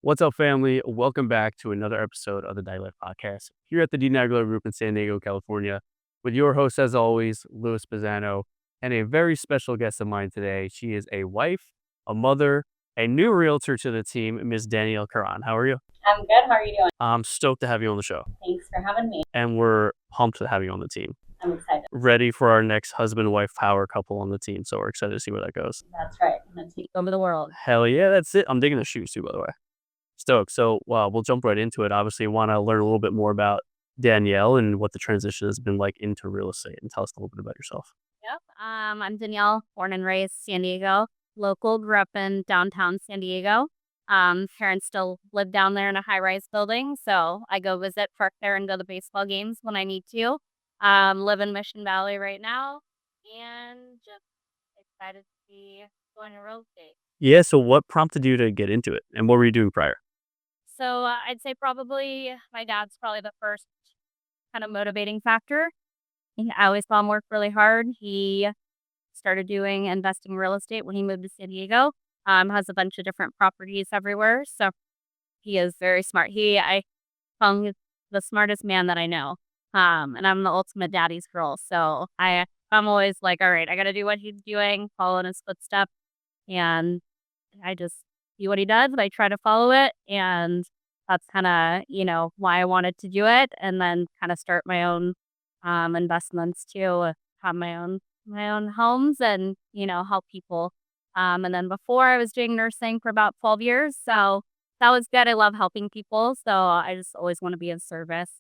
What's up, family? Welcome back to another episode of the Dialect Podcast here at the Danielle Group in San Diego, California, with your host, as always, Louis Pisano, and a very special guest of mine today. She is a wife, a mother, a new realtor to the team, Miss Danielle Caron. How are you? I'm good. How are you doing? I'm stoked to have you on the show, Thanks for having me. and we're pumped to have you on the team. I'm excited. Ready for our next husband-wife power couple on the team, so we're excited to see where that goes. That's right. I'm going to take over the world. Hell yeah, that's it. I'm digging the shoes too, by the way. Stoked. So, we'll jump right into it. Obviously, want to learn a little bit more about Danielle and what the transition has been like into real estate, and tell us a little bit about yourself. Yep. I'm Danielle, born and raised San Diego, local, grew up in downtown San Diego. Parents still live down there in a high-rise building, so I go visit, park there, and go to baseball games when I need to. Live in Mission Valley right now, and just excited to be going to real estate. Yeah. So, what prompted you to get into it, and what were you doing prior? So I'd say probably my dad's probably the first kind of motivating factor. I always saw him work really hard. He started doing investing in real estate when he moved to San Diego. Has a bunch of different properties everywhere. So he is very smart. I call him the smartest man that I know. And I'm the ultimate daddy's girl. So I'm always like, all right, I got to do what he's doing, follow in his footsteps. And I just see what he does. I try to follow it. And that's kind of, why I wanted to do it. And then kind of start my own investments too, have my own homes and, help people. And then before I was doing nursing for about 12 years. So that was good. I love helping people. So I just always want to be of service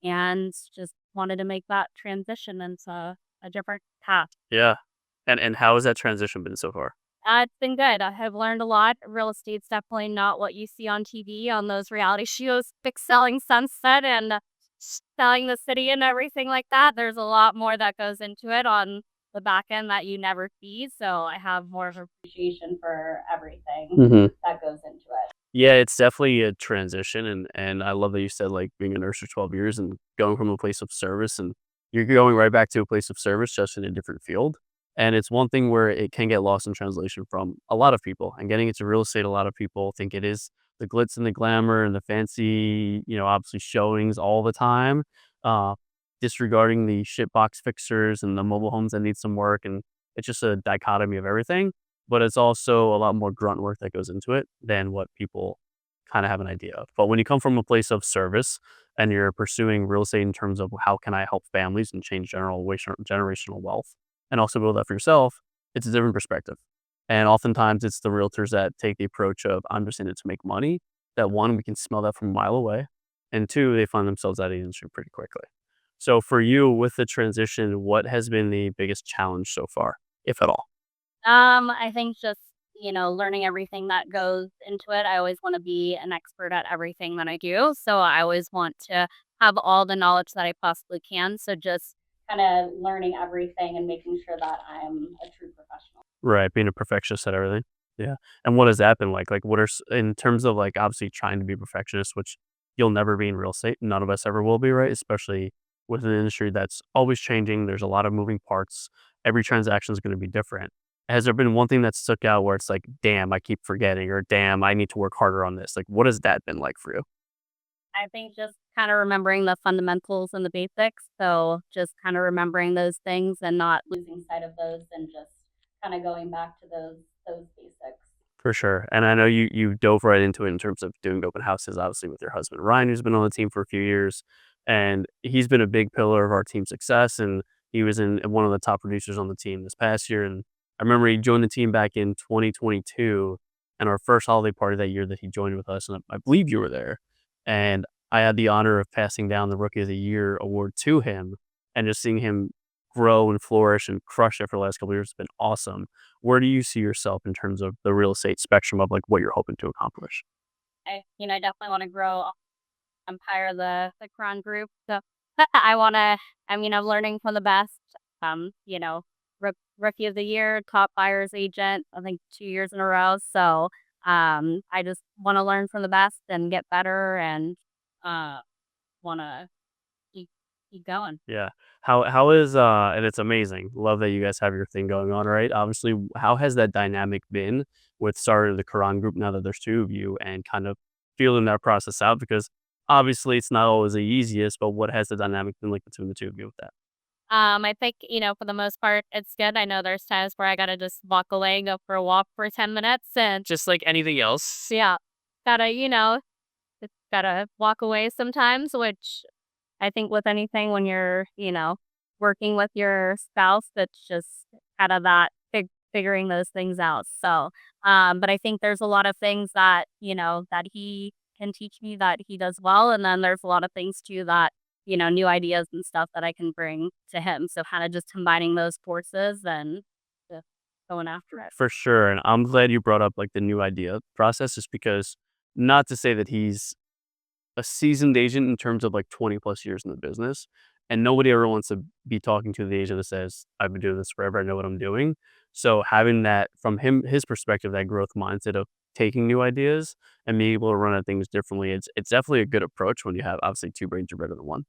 and just wanted to make that transition into a different path. Yeah. And how has that transition been so far? It's been good. I have learned a lot. Real estate's definitely not what you see on TV on those reality shows, fix selling Sunset and selling the city and everything like that. There's a lot more that goes into it on the back end that you never see. So I have more of appreciation for everything that goes into it. Yeah, it's definitely a transition, and I love that you said, like, being a nurse for 12 years and going from a place of service, and you're going right back to a place of service, just in a different field. And it's one thing where it can get lost in translation from a lot of people. And getting into real estate, a lot of people think it is the glitz and the glamour and the fancy, obviously showings all the time, uh, disregarding the shitbox fixers and the mobile homes that need some work. And it's just a dichotomy of everything, but it's also a lot more grunt work that goes into it than what people kind of have an idea of. But when you come from a place of service and you're pursuing real estate in terms of how can I help families and change generational wealth and also build that for yourself, it's a different perspective. And oftentimes it's the realtors that take the approach of I'm just in it to make money. That one, we can smell that from a mile away. And two, they find themselves out of the industry pretty quickly. So for you with the transition, what has been the biggest challenge so far, if at all? I think just, learning everything that goes into it. I always want to be an expert at everything that I do. So I always want to have all the knowledge that I possibly can. So just kind of learning everything and making sure that I'm a true professional. Right, being a perfectionist at everything. Yeah, and what has that been like? Like, what are in terms of, like, obviously trying to be a perfectionist, which you'll never be in real estate, none of us ever will be, right? Especially with an industry that's always changing, there's a lot of moving parts, every transaction is gonna be different. Has there been one thing that stuck out where it's like, "Damn, I keep forgetting," or, "Damn, I need to work harder on this?" Like, what has that been like for you? I think just kind of remembering the fundamentals and the basics. So just kind of remembering those things and not losing sight of those and just kind of going back to those basics. For sure, and I know you dove right into it in terms of doing open houses, obviously, with your husband, Ryan, who's been on the team for a few years, and he's been a big pillar of our team's success, and he was in one of the top producers on the team this past year, and I remember he joined the team back in 2022, and our first holiday party that year that he joined with us, and I believe you were there, and I had the honor of passing down the Rookie of the Year award to him, and just seeing him grow and flourish and crush it for the last couple of years has been awesome. Where do you see yourself in terms of the real estate spectrum of, like, what you're hoping to accomplish? I definitely want to grow empire the Caron Group. So I want to. I'm learning from the best. Um, you know, Rookie of the Year, top buyer's agent. I think 2 years in a row. So I just want to learn from the best and get better and uh, want to keep going. Yeah. How is and it's amazing. Love that you guys have your thing going on, right? Obviously, how has that dynamic been with starting the Caron Group now that there's two of you and kind of feeling that process out? Because obviously it's not always the easiest, but what has the dynamic been like between the two of you with that? I think, for the most part, it's good. I know there's times where I gotta just walk away and go for a walk for 10 minutes and Just like anything else. yeah, gotta, just gotta walk away sometimes, which I think with anything when you're, working with your spouse, that's just kind of that figuring those things out. So, but I think there's a lot of things that, that he can teach me that he does well. And then there's a lot of things too that, new ideas and stuff that I can bring to him. So kind of just combining those forces and just going after it. For sure. And I'm glad you brought up like the new idea process, just because not to say that he's a seasoned agent in terms of like 20 plus years in the business. And nobody ever wants to be talking to the agent that says, I've been doing this forever. I know what I'm doing. So having that from his perspective, that growth mindset of taking new ideas and being able to run at things differently, it's definitely a good approach when you have obviously two brains are better than one.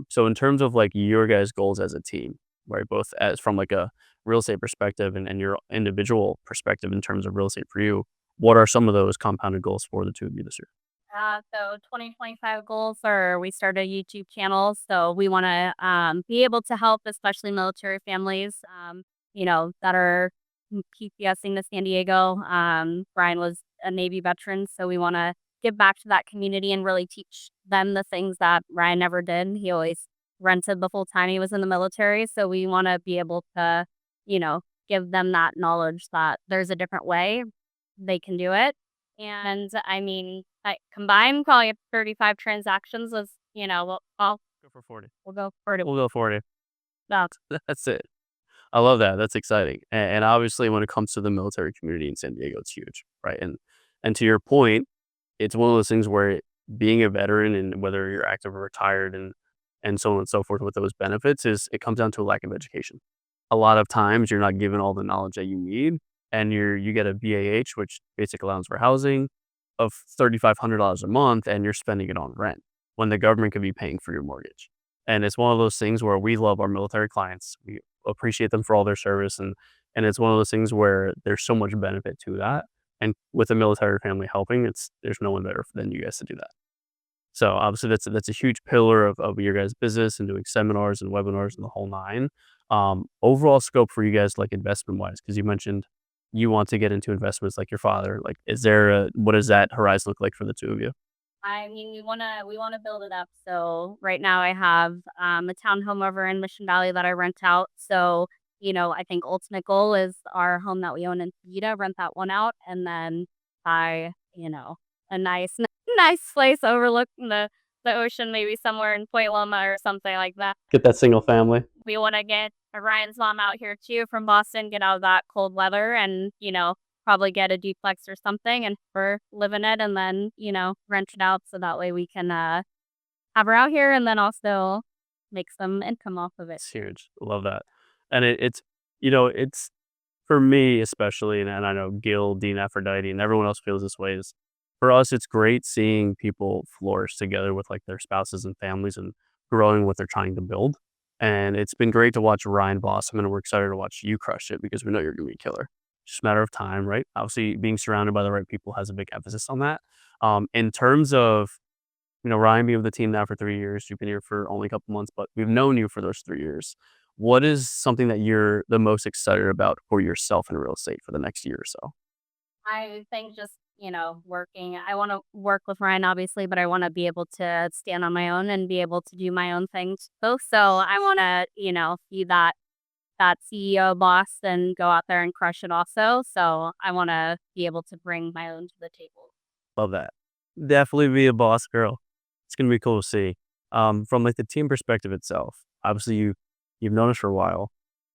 So in terms of like your guys' goals as a team, right? Both as from like a real estate perspective and your individual perspective in terms of real estate for you, what are some of those compounded goals for the two of you this year? So 2025 goals are we started a YouTube channel. So we want to be able to help, especially military families, that are PPSing to San Diego. Brian was a Navy veteran. So we want to give back to that community and really teach them the things that Ryan never did. He always rented the full time he was in the military. So we want to be able to, you know, give them that knowledge that there's a different way they can do it. And I mean, I combined probably 35 transactions was, Go for 40. we'll go for it. We'll go 40. About That's it. I love that. That's exciting. And obviously, when it comes to the military community in San Diego, it's huge, right? And to your point, it's one of those things where being a veteran and whether you're active or retired and so on and so forth with those benefits is it comes down to a lack of education. A lot of times you're not given all the knowledge that you need, and you get a BAH, which basic allowance for housing, of $3,500 a month, and you're spending it on rent when the government could be paying for your mortgage. And it's one of those things where we love our military clients. We appreciate them for all their service, and it's one of those things where there's so much benefit to that. And with a military family helping, there's no one better than you guys to do that. So obviously that's a huge pillar of your guys' business and doing seminars and webinars and the whole nine. Overall scope for you guys, like investment wise, because you mentioned you want to get into investments like your father. Like, what does that horizon look like for the two of you? I mean, we wanna build it up. So right now I have a townhome over in Mission Valley that I rent out. So, I think ultimate goal is our home that we own in Vita, rent that one out and then buy, a nice nice place overlooking the ocean, maybe somewhere in Point Loma or something like that. Get that single family. We wanna get Ryan's mom out here too from Boston, get out of that cold weather and, probably get a duplex or something and her live in it and then, rent it out so that way we can have her out here and then also make some income off of it. It's huge. Love that. And it's for me especially, and I know Gil, Dean Aphrodite, and everyone else feels this way. Is for us, it's great seeing people flourish together with like their spouses and families and growing what they're trying to build. And it's been great to watch Ryan blossom, and we're excited to watch you crush it because we know you're gonna be a killer. Just a matter of time, right? Obviously, being surrounded by the right people has a big emphasis on that. In terms of Ryan being with the team now for 3 years, you've been here for only a couple months, but we've known you for those 3 years. What is something that you're the most excited about for yourself in real estate for the next year or so? I think just, working. I want to work with Ryan, obviously, but I want to be able to stand on my own and be able to do my own things both. So I want to, be that CEO boss and go out there and crush it also. So I want to be able to bring my own to the table. Love that. Definitely be a boss girl. It's gonna be cool to see. From like the team perspective itself, obviously you've known us for a while.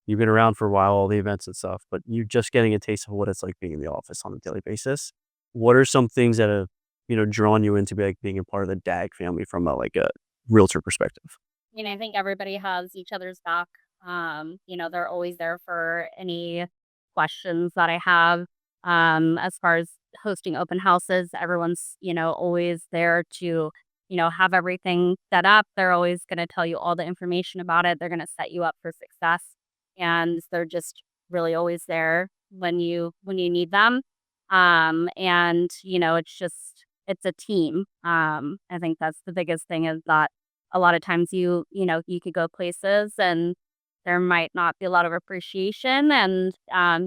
You've been around for a while, all the events and stuff, but you're just getting a taste of what it's like being in the office on a daily basis. What are some things that have, drawn you into like being a part of the DAG family from a realtor perspective? I think everybody has each other's back. They're always there for any questions that I have. As far as hosting open houses, everyone's, always there to, have everything set up. They're always going to tell you all the information about it. They're going to set you up for success. And they're just really always there when you need them. And, it's just it's a team. I think that's the biggest thing is that a lot of times you could go places and there might not be a lot of appreciation and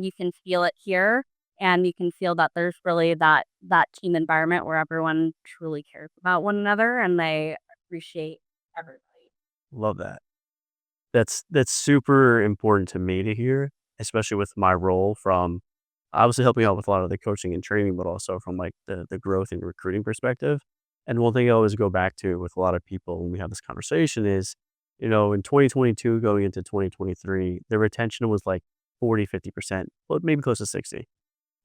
you can feel it here and you can feel that there's really that team environment where everyone truly cares about one another and they appreciate everybody. Love that. That's super important to me to hear, especially with my role from obviously helping out with a lot of the coaching and training, but also from like the growth and recruiting perspective. And one thing I always go back to with a lot of people when we have this conversation is, in 2022 going into 2023, the retention was like 40, 50%, but maybe close to 60.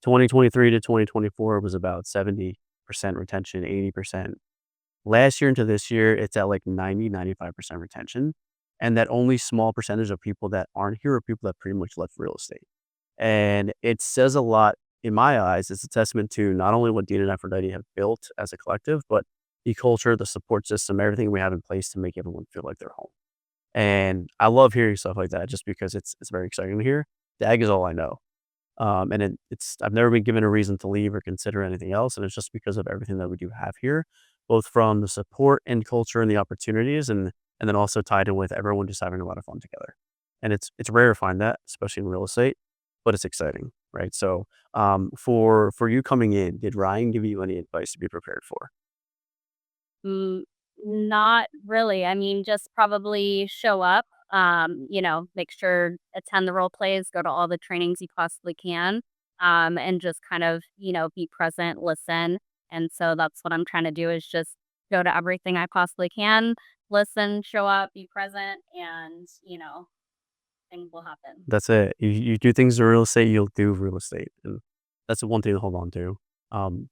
2023 to 2024 was about 70% retention, 80%. Last year into this year, it's at like 90, 95% retention. And that only small percentage of people that aren't here are people that pretty much left real estate. And it says a lot in my eyes. It's a testament to not only what Dean and Aphrodite have built as a collective, but the culture, the support system, everything we have in place to make everyone feel like they're home. And I love hearing stuff like that just because it's very exciting to hear. DAG is all I know. And it's I've never been given a reason to leave or consider anything else, and it's just because of everything that we do have here, both from the support and culture and the opportunities, and then also tied in with everyone just having a lot of fun together. And it's rare to find that, especially in real estate, but it's exciting, right? So, for you coming in, did Ryan give you any advice to be prepared for? Mm, not really. I mean, just probably show up, make sure attend the role plays, go to all the trainings you possibly can, and just kind of, be present, listen. And so that's what I'm trying to do is just go to everything I possibly can, listen, show up, be present, and, things will happen. That's it. You do things in real estate, you'll do real estate, and that's the one thing to hold on to.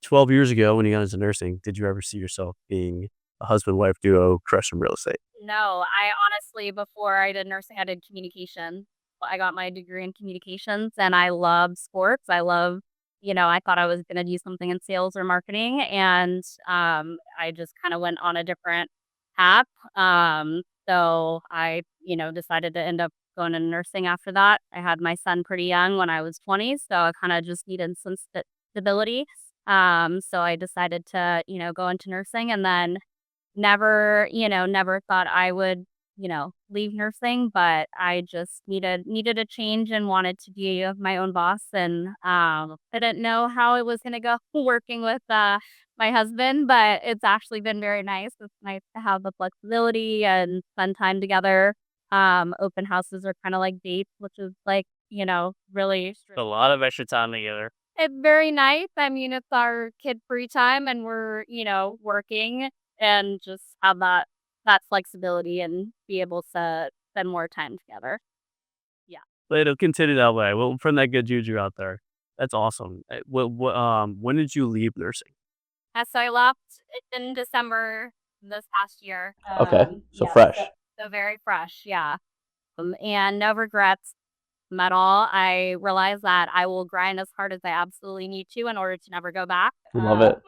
12 years ago when you got into nursing, did you ever see yourself being a husband-wife duo crushing real estate? No, I honestly, before I did nursing, I did communication. I got my degree in communications and I love sports. I thought I was going to do something in sales or marketing. And I just kind of went on a different path. So I, decided to end up going into nursing after that. I had my son pretty young when I was 20. So I kind of just needed some stability. So I decided to, go into nursing and then never thought I would, leave nursing, but I just needed a change and wanted to be my own boss and, I didn't know how it was gonna go working with, my husband, but it's actually been very nice. It's nice to have the flexibility and spend time together. Open houses are kinda like dates, which is like, really A lot of extra time together. it's very nice. I mean, it's our kid free time and we're, working and just have that flexibility and be able to spend more time together. Yeah. But it'll continue that way. Well, from that good juju out there. That's awesome. When did you leave nursing? So I left in December this past year. Okay, so Yeah, so fresh. so very fresh, yeah. And no regrets at all. I realize that I will grind as hard as I absolutely need to in order to never go back. Love it.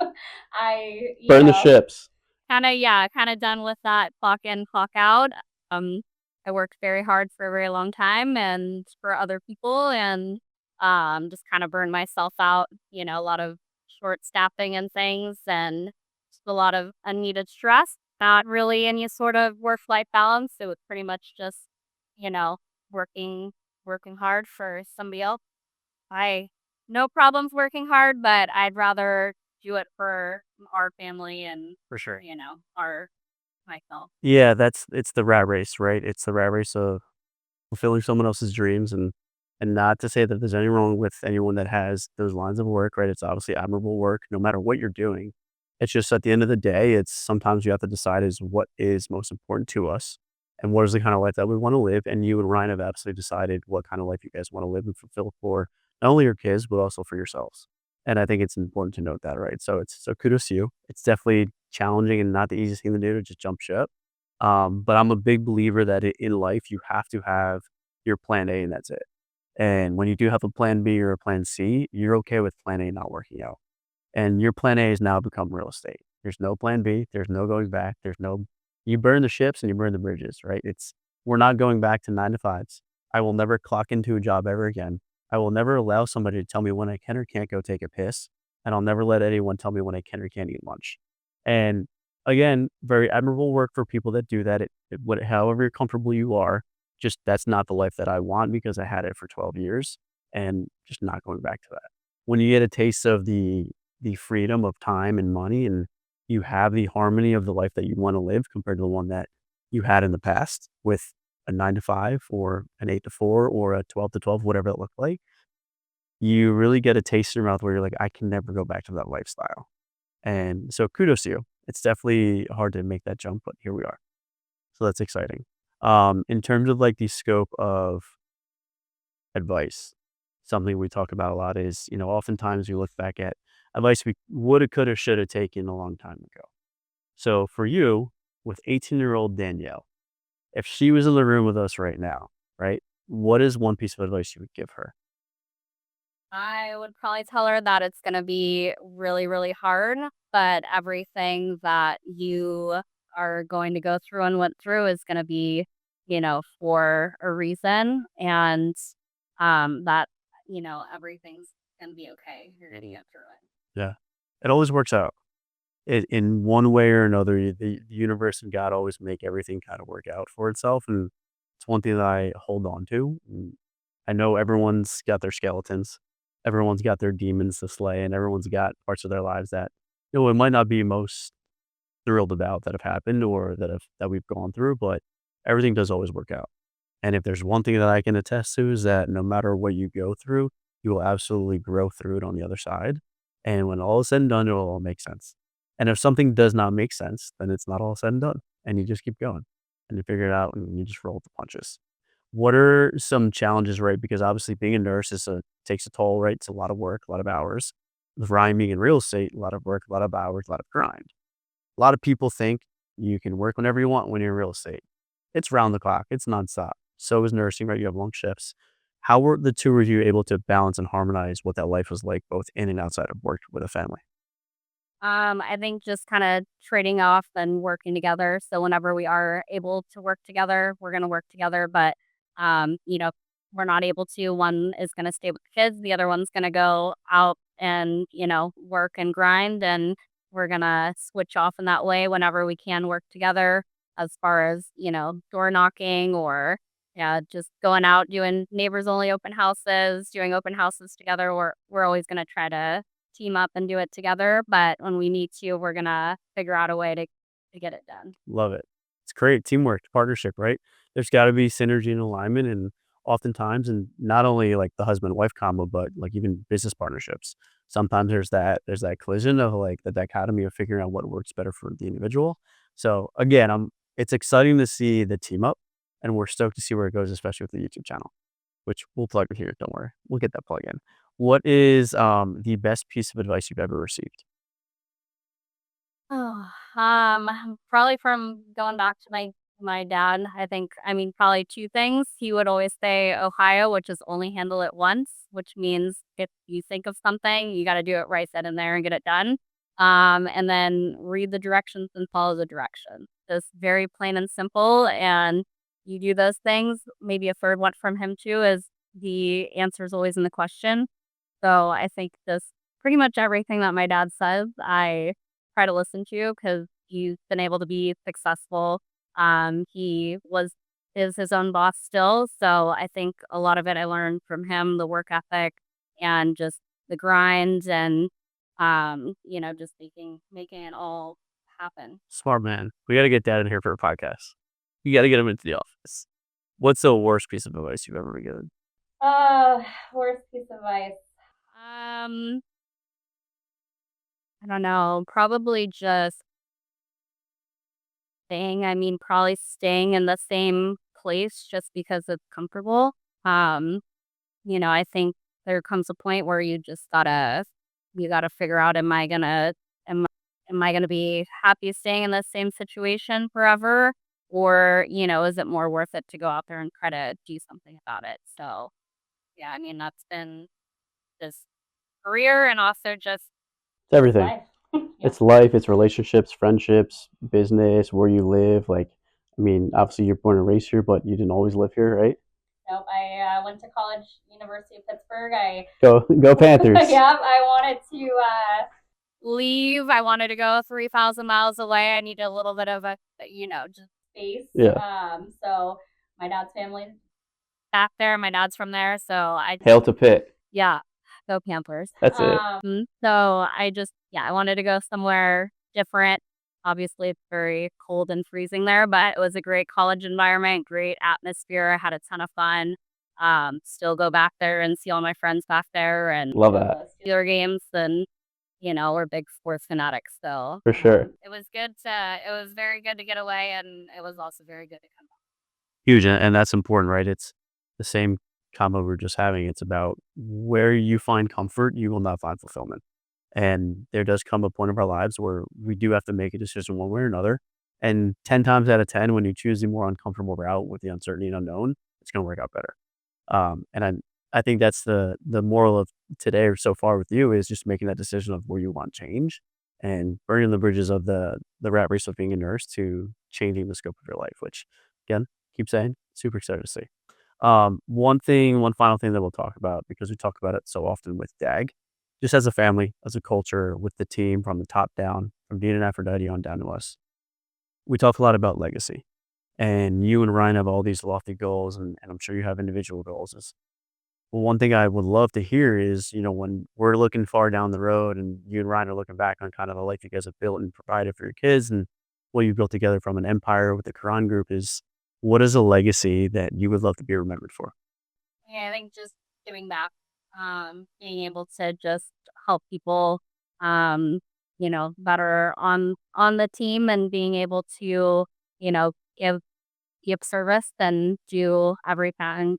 I, Burn the ships. kinda done with that clock in, clock out. Um, I worked very hard for a very long time and for other people and, just kinda burned myself out, a lot of short staffing and things and just a lot of unneeded stress. Not really any sort of work-life balance. It was pretty much just, you know, working working hard for somebody else. I no problems working hard, but I'd rather do it for our family and, For sure. our myself. Yeah, it's the rat race, right? It's the rat race of fulfilling someone else's dreams and not to say that there's any wrong with anyone that has those lines of work, right? It's obviously admirable work no matter what you're doing. It's just at the end of the day, it's sometimes you have to decide is what is most important to us and what is the kind of life that we want to live. And you and Ryan have absolutely decided what kind of life you guys want to live and fulfill for not only your kids, but also for yourselves. And I think it's important to note that, right? So kudos to you. It's definitely challenging and not the easiest thing to do to just jump ship. But I'm a big believer that in life you have to have your plan A and that's it. And when you do have a plan B or a plan C, you're okay with plan A not working out. And your plan A has now become real estate. There's no plan B. There's no going back. You burn the ships and you burn the bridges, right? We're not going back to 9 to 5s. I will never clock into a job ever again. I will never allow somebody to tell me when I can or can't go take a piss. and I'll never let anyone tell me when I can or can't eat lunch. And again, very admirable work for people that do that. However comfortable you are, just that's not the life that I want because I had it for 12 years and just not going back to that. When you get a taste of the freedom of time and money and you have the harmony of the life that you want to live compared to the one that you had in the past with a 9 to 5 or an 8 to 4 or a 12 to 12, whatever it looked like, you really get a taste in your mouth where you're like, I can never go back to that lifestyle. And so kudos to you. It's definitely hard to make that jump, but here we are. So that's exciting. In terms of like the scope of advice, something we talk about a lot is, oftentimes we look back at advice we woulda, coulda, shoulda taken a long time ago. So for you, with 18-year-old Danielle, if she was in the room with us right now, right, what is one piece of advice you would give her? I would probably tell her that it's gonna be really, really hard, but everything that you are going to go through and went through is gonna be, for a reason, and, that, everything's gonna be okay. You're gonna get through it. Yeah. It always works out. In one way or another, the universe and God always make everything kind of work out for itself, and it's one thing that I hold on to. And I know everyone's got their skeletons, everyone's got their demons to slay, and everyone's got parts of their lives that it might not be most thrilled about that have happened or that we've gone through, but everything does always work out. And if there's one thing that I can attest to is that no matter what you go through, you will absolutely grow through it on the other side. And when all is said and done, it'll all make sense. And if something does not make sense, then it's not all said and done. And you just keep going and you figure it out and you just roll with the punches. What are some challenges, right? Because obviously being a nurse takes a toll, right? It's a lot of work, a lot of hours. With Ryan being in real estate, a lot of work, a lot of hours, a lot of grind. A lot of people think you can work whenever you want when you're in real estate. It's round the clock. It's nonstop. So is nursing, right? You have long shifts. How were the two of you able to balance and harmonize what that life was like, both in and outside of work with a family? I think just kinda trading off and working together, so whenever we are able to work together, we're gonna work together, but, if we're not able to, one is gonna stay with the kids, the other one's gonna go out and, work and grind, and we're gonna switch off in that way whenever we can work together as far as, door knocking or, yeah, just going out, doing neighbors only open houses, doing open houses together. We're always gonna try to team up and do it together, but when we need to, we're gonna figure out a way to get it done. Love it. It's great teamwork, partnership, right? There's got to be synergy and alignment, and oftentimes, and not only like the husband wife combo, but like even business partnerships. Sometimes there's that collision of like the dichotomy of figuring out what works better for the individual. So again, it's exciting to see the team up, and we're stoked to see where it goes, especially with the YouTube channel, which we'll plug it here. Don't worry, we'll get that plug in. What is the best piece of advice you've ever received? Oh, probably from going back to my dad. Probably 2 things. He would always say Ohio, which is only handle it once, which means if you think of something, you gotta do it right then and there and get it done. And then read the directions and follow the directions. Just very plain and simple, and you do those things. Maybe a third one from him too is the answer is always in the question. So I think just pretty much everything that my dad says, I try to listen to because he's been able to be successful. He is his own boss still, so I think a lot of it I learned from him, the work ethic and just the grind and just making it all happen. Smart man. We got to get dad in here for a podcast. You got to get him into the office. What's the worst piece of advice you've ever been given? Uh, Worst piece of advice. Um, I don't know. Probably just probably staying in the same place just because it's comfortable. Um, I think there comes a point where you gotta figure out, am am I gonna be happy staying in the same situation forever? Or, is it more worth it to go out there and try to do something about it? So, yeah, that's been this career and also It's just everything. life. Yeah. It's life, it's relationships, friendships, business, where you live. Like, obviously you're born and raised here, but you didn't always live here, right? Nope, I went to college, University of Pittsburgh. I Go Panthers. Yeah, I wanted to leave. I wanted to go 3,000 miles away. I needed a little bit of a, just space. Yeah. So my dad's family back there. My dad's from there, so Hail to Pitt. yeah, go Panthers. That's it. So I wanted to go somewhere different. Obviously, it's very cold and freezing there, but it was a great college environment, great atmosphere. I had a ton of fun. Still go back there and see all my friends back there and Love that. Steeler games, and we're big sports fanatics. So For sure. it was very good to get away, and it was also very good to come back. Huge, and that's important, right? It's the same combo we were just having. It's about where you find comfort, you will not find fulfillment. And there does come a point of our lives where we do have to make a decision one way or another. And 10 times out of 10, when you choose the more uncomfortable route with the uncertainty and unknown, it's going to work out better. And I think that's the moral of today or so far with you is just making that decision of where you want change and burning the bridges of the rat race of being a nurse to changing the scope of your life, which again, keep saying, super excited to see. One final thing that we'll talk about, because we talk about it so often with DAG, just as a family, as a culture, with the team from the top down, from Dean and Aphrodite on down to us, we talk a lot about legacy. And you and Ryan have all these lofty goals, and I'm sure you have individual goals. Well, one thing I would love to hear is, when we're looking far down the road and you and Ryan are looking back on kind of the life you guys have built and provided for your kids and what you built together from an empire with the Caron Group is, what is a legacy that you would love to be remembered for? Yeah, I think just giving back, being able to just help people, better on the team, and being able to, give service and do everything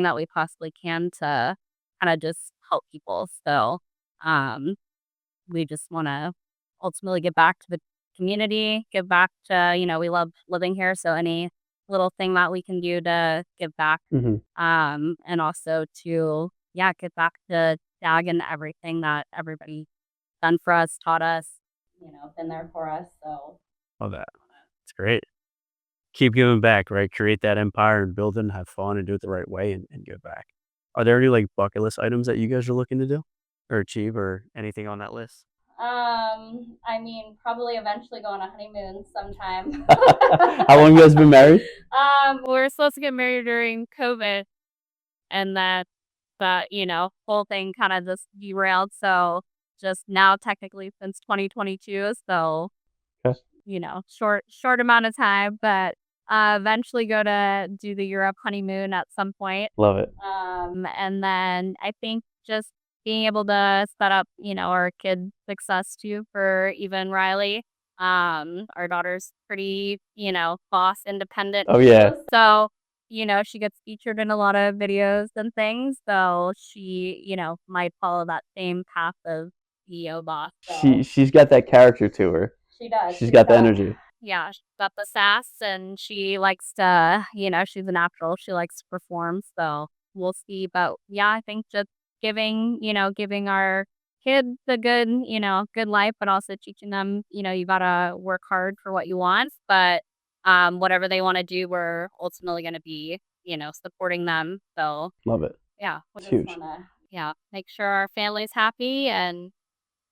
that we possibly can to kind of just help people. So, um, we just want to ultimately give back to the community, give back to, we love living here. So any little thing that we can do to give back, Mhm. and also to, give back to DAG and everything that everybody done for us, taught us, been there for us. So Love that. It's great. Keep giving back, right? Create that empire and build it and have fun and do it the right way and give back. Are there any like bucket list items that you guys are looking to do or achieve or anything on that list? I mean, probably eventually go on a honeymoon sometime. How long you guys been married? We were supposed to get married during COVID, and that whole thing kind of just derailed. So just now, technically, since 2022. So Okay. short amount of time, but eventually go to do the Europe honeymoon at some point. Love it. And then I think just being able to set up, our kid success too for even Riley. Our daughter's pretty, boss independent. Oh, yeah. So, she gets featured in a lot of videos and things. So she, might follow that same path of CEO boss. So. She's got that character to her. She does. She's got the energy. Yeah, she's got the sass, and she likes to, she's a natural. She likes to perform. So we'll see. But yeah, I think just giving our kids a good life, but also teaching them, you gotta work hard for what you want. But whatever they want to do, we're ultimately going to be, supporting them. So Love it. yeah, It's huge. make sure our family's happy, and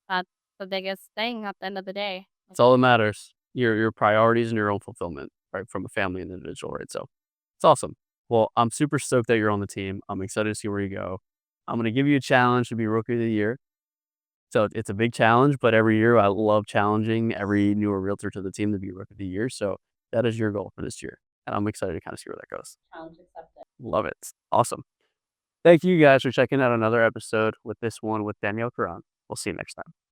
that's the biggest thing at the end of the day. It's all that matters. Your priorities and your own fulfillment, right, from a family and individual, right? So it's awesome. Well, I'm super stoked that you're on the team. I'm excited to see where you go. I'm gonna give you a challenge to be rookie of the year. So it's a big challenge, but every year I love challenging every newer realtor to the team to be rookie of the year. So that is your goal for this year. And I'm excited to kind of see where that goes. Challenge accepted. Love it. Awesome. Thank you guys for checking out another episode with this one with Danielle Caron. We'll see you next time.